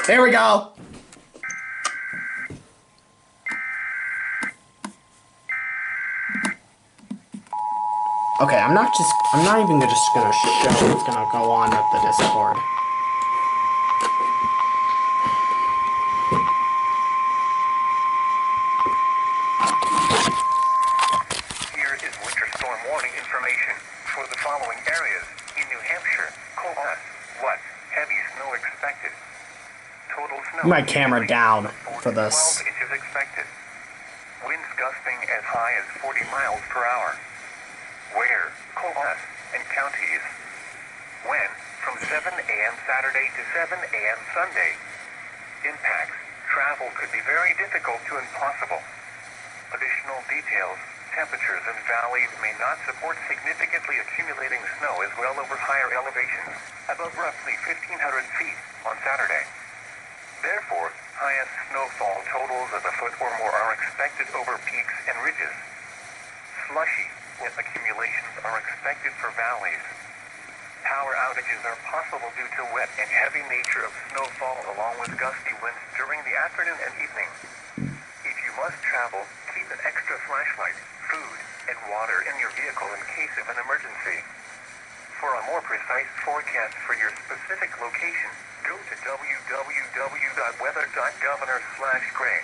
Here we go. Okay, I'm not even just gonna show what's gonna go on with the Discord. Here is winter storm warning information for the following areas in New Hampshire. Cold. What? Heavy snow expected. Total snow. My camera down for 12 this. inches expected. Winds gusting as high as 40 miles per hour. Where? Cold and counties. When? From 7 a.m. Saturday to 7 a.m. Sunday. Impacts. Travel could be very difficult to impossible. Additional details. Temperatures in valleys may not support significantly accumulating snow as well over higher elevations, above roughly 1,500 feet on Saturday. Therefore, highest snowfall totals of a foot or more are expected over peaks and ridges. Slushy accumulations are expected for valleys. Power outages are possible due to wet and heavy nature of snowfall along with gusty winds during the afternoon and evening. If you must travel, keep an extra flashlight, food, and water in your vehicle in case of an emergency. For a more precise forecast for your specific location, go to www.weather.governor/gray.